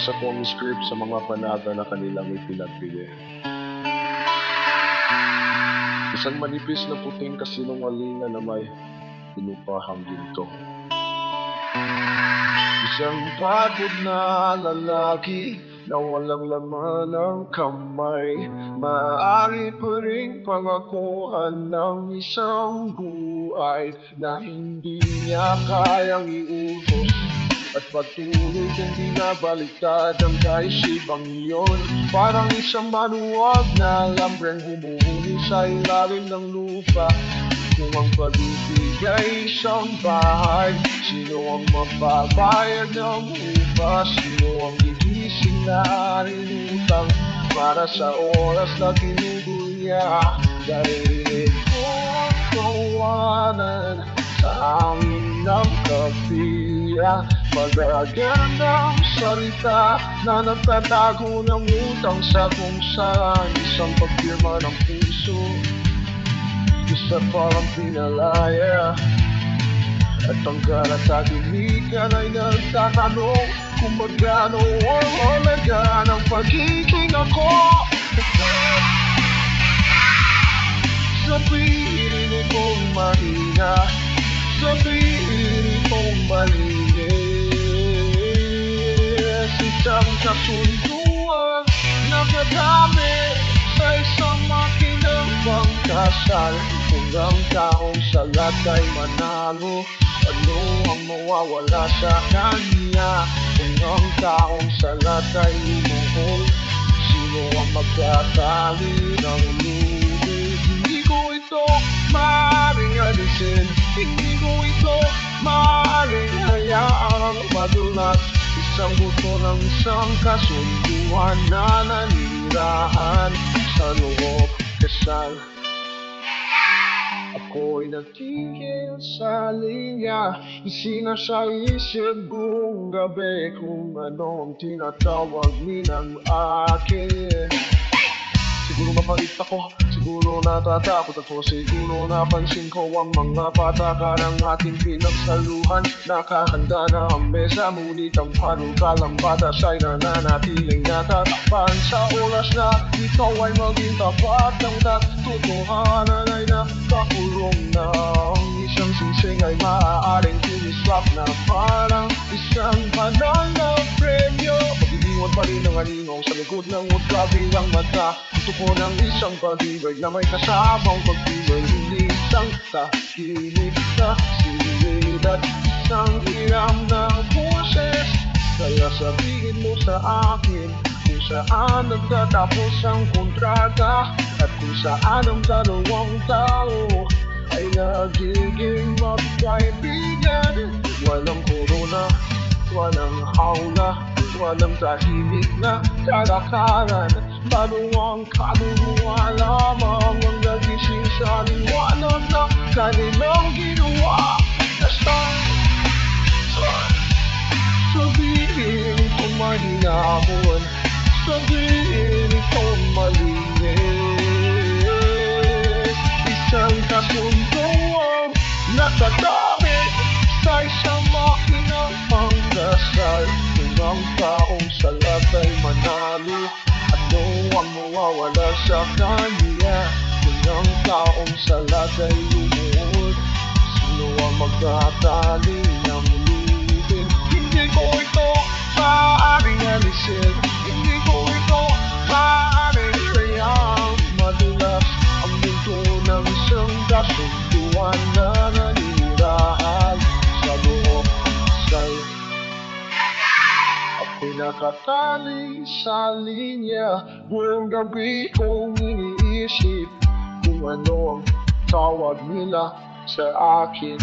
Binabasa ko ang script sa mga panata na kanilang ipinagbili. Isang manipis na puting kasinungalingan na may pinupahang ginto. Isang pagod na lalaki na walang laman ng kamay, maaari pa rin pangakuan ng isang buhay na hindi niya kayang iutos. At patuloy kong binabaliktad ang kaisipang iyon, parang isang manuwag na lambreng humuhuli sa ilalim ng lupa. Kung ang pag-ibig ay isang bahay, sino ang magbabayad ng upa? Sino ang gigising na rinutang para sa oras na tinugol niya? Dahil ito ang tawanan sa amin ng kapiya, magagandang salita na nagtatago ng utang sa kung saan isang pagpirma ng puso, isa parang pinalaya. At ang karatahimikan ay nagtatanong kung magkano ang halaga ng pagiging ako. Sabihin kong mahina, sabihin kong malinis, isang kasunduan na kadami sa isang makinang pangkasal. Kung ang taong salat ay manalo, ano ang mawawala sa kanya? Kung ang taong salat ay lumuhol, sino ang magtatali ng lubid? Hindi ko ito maaaring alisin, hindi ko ito maaaring hayaang madulas. Isang buto ng isang kasunduan na nanirahan sa loob kasal. Ako'y nagtigil sa linya, sinasaisip buong gabi kung ano ang tinatawag ninang akin. Siguro mapait ako, siguro natatakot ako, siguro napansin ko ang mga pataka ng ating pinagsaluhan. Nakahanda na ang mesa, ngunit ang panukalang batas ay nananatiling natatakpan. Sa oras na ikaw ay maging tapat, ang katotohanan ay nakakulong na. Ang isang singsing ay maaaring tumislap na parang isang banal na premyo. Pag-iwan pa rin ang aninong sa likod ng magkabilang mata. Gusto ko ng isang pag-ibig na may kasamang pag-ibig, hindi isang tahimik na silid at isang hiram ng boses. Kaya sabihin mo sa akin kung saan nagtatapos ang kontrata, at kung saan ang dalawang tao ay nagiging magkaibigan. Walang korona, walang hawla, walang tahimik na kalakaran. Maluwang kaluluwa lamang ang nagising sa liwanag na kanilang ginawa. Sabihin kung mahinahon, sabihin kung malinis, isang kasunduang nakadami sa isang makinang pangkasal. Kung ang taong salat ay manalo, ano ang mawawala sa kanya? Kung ang taong salat ay lumuhod, sino ang magtatali ng lubid? Hindi ko ito maaaring alisin, hindi ko ito maaaring hayang madulas. Ang mundo ng isang kasunduan na nanirahan sa loob kasal. Ako'y nakatali sa linya, buong gabi kong iniisip kung ano ang tawag nila sa akin.